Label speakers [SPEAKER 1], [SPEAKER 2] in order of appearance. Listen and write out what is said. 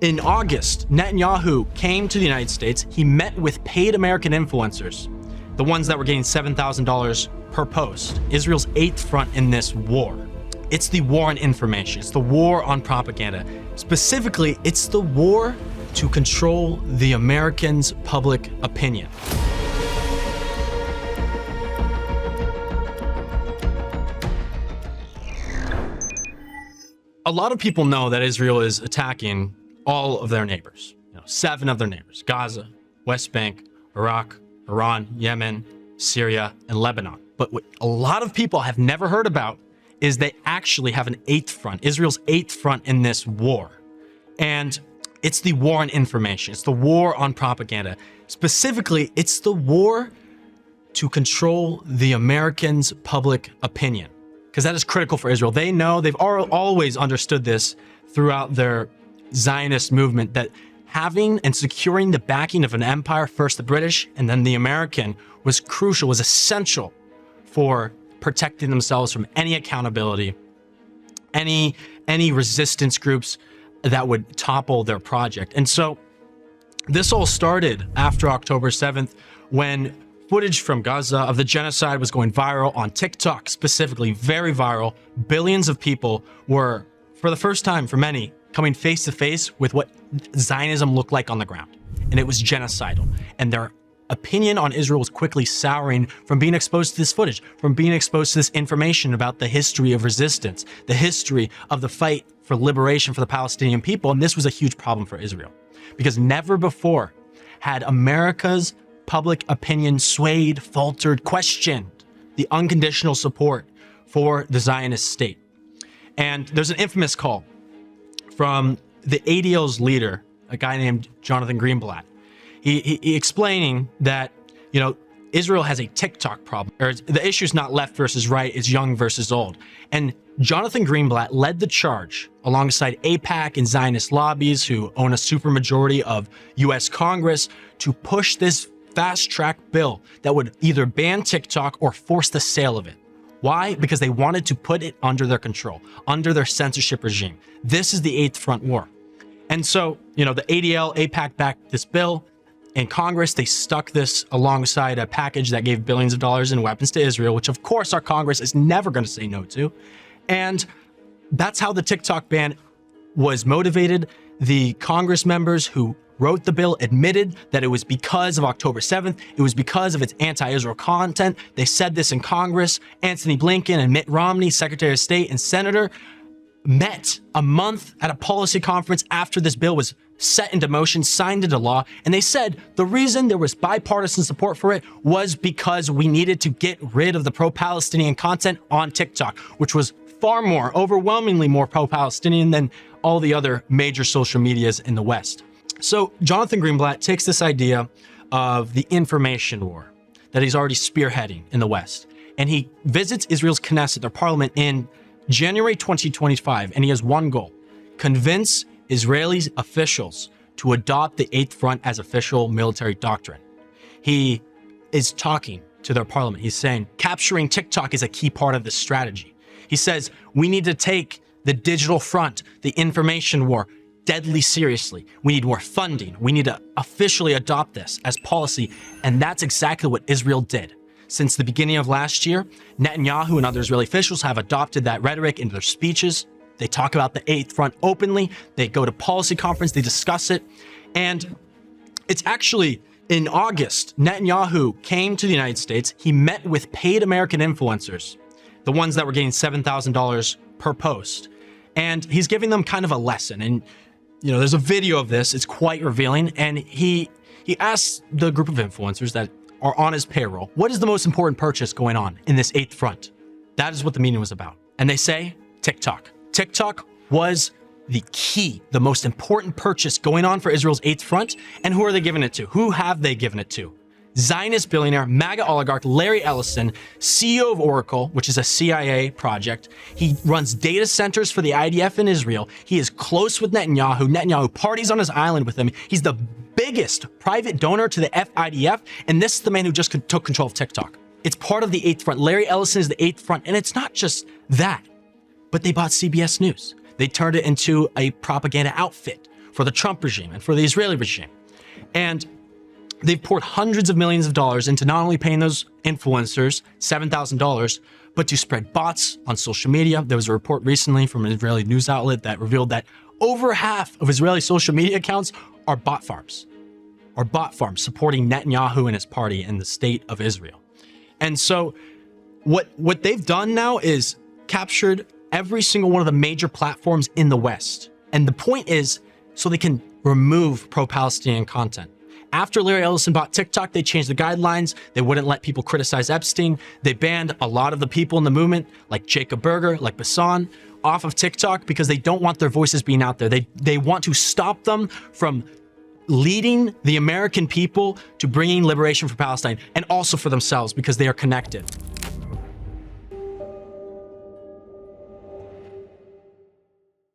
[SPEAKER 1] In August, Netanyahu came to the United States. He met with paid American influencers, the ones that were getting $7,000 per post, Israel's eighth front in this war. It's the war on information. It's the war on propaganda. Specifically, it's the war to control the Americans' public opinion. A lot of people know that Israel is attacking all of their neighbors. 7 of their neighbors: Gaza, West Bank, Iraq, Iran, Yemen, Syria, and Lebanon. But what a lot of people have never heard about is they actually have an eighth front, Israel's eighth front in this war. And it's the war on information. It's the war on propaganda. Specifically, it's the war to control the Americans' public opinion, because that is critical for Israel. They know, they've always understood this throughout their Zionist movement, that having and securing the backing of an empire, first the British and then the American, was crucial, was essential for protecting themselves from any accountability, any resistance groups that would topple their project. And so this all started after October 7th, when footage from Gaza of the genocide was going viral on TikTok, specifically very viral. Billions of people were, for the first time for many, coming face to face with what Zionism looked like on the ground. And it was genocidal. And their opinion on Israel was quickly souring from being exposed to this footage, from being exposed to this information about the history of resistance, the history of the fight for liberation for the Palestinian people. And this was a huge problem for Israel, because never before had America's public opinion swayed, faltered, questioned the unconditional support for the Zionist state. And there's an infamous call from the ADL's leader, a guy named Jonathan Greenblatt. He explaining that, Israel has a TikTok problem, or the issue's not left versus right, it's young versus old. And Jonathan Greenblatt led the charge alongside AIPAC and Zionist lobbies, who own a supermajority of US Congress, to push this fast-track bill that would either ban TikTok or force the sale of it. Why? Because they wanted to put it under their control, under their censorship regime. This is the Eighth Front War. And so, the ADL, AIPAC backed this bill. In Congress, they stuck this alongside a package that gave billions of dollars in weapons to Israel, which of course our Congress is never going to say no to. And that's how the TikTok ban was motivated. The Congress members who wrote the bill admitted that it was because of October 7th. It was because of its anti-Israel content. They said this in Congress. Anthony Blinken and Mitt Romney, Secretary of State and Senator, met a month at a policy conference after this bill was set into motion, signed into law, and they said the reason there was bipartisan support for it was because we needed to get rid of the pro-Palestinian content on TikTok, which was far more, overwhelmingly more pro-Palestinian than all the other major social medias in the West. So Jonathan Greenblatt takes this idea of the information war that he's already spearheading in the West, and he visits Israel's Knesset, their parliament, in January 2025, and he has one goal: convince Israeli officials to adopt the Eighth Front as official military doctrine. He is talking to their parliament. He's saying capturing TikTok is a key part of this strategy. He says we need to take the digital front, the information war, deadly seriously. We need more funding. We need to officially adopt this as policy, and that's exactly what Israel did. Since the beginning of last year, Netanyahu and other Israeli officials have adopted that rhetoric into their speeches. They talk about the Eighth Front openly. They go to policy conference, they discuss it. And it's actually in August, Netanyahu came to the United States. He met with paid American influencers, the ones that were getting $7,000 per post. And he's giving them kind of a lesson. And, there's a video of this. It's quite revealing. And he asks the group of influencers that are on his payroll, what is the most important purchase going on in this Eighth Front? That is what the meeting was about. And they say TikTok. TikTok was the key, the most important purchase going on for Israel's Eighth Front. And who are they giving it to? Who have they given it to? Zionist billionaire, MAGA oligarch Larry Ellison, CEO of Oracle, which is a CIA project. He runs data centers for the IDF in Israel. He is close with Netanyahu. Netanyahu parties on his island with him. He's the biggest private donor to the FIDF, and this is the man who just took control of TikTok. It's part of the Eighth Front. Larry Ellison is the Eighth Front, and it's not just that, but they bought CBS News. They turned it into a propaganda outfit for the Trump regime and for the Israeli regime. And they've poured hundreds of millions of dollars into not only paying those influencers $7,000, but to spread bots on social media. There was a report recently from an Israeli news outlet that revealed that over half of Israeli social media accounts are bot farms supporting Netanyahu and his party in the state of Israel. And so what they've done now is captured every single one of the major platforms in the West. And the point is so they can remove pro-Palestinian content. After Larry Ellison bought TikTok, they changed the guidelines. They wouldn't let people criticize Epstein. They banned a lot of the people in the movement, like Jacob Berger, like Bassan, off of TikTok because they don't want their voices being out there. They want to stop them from leading the American people to bringing liberation for Palestine and also for themselves because they are connected.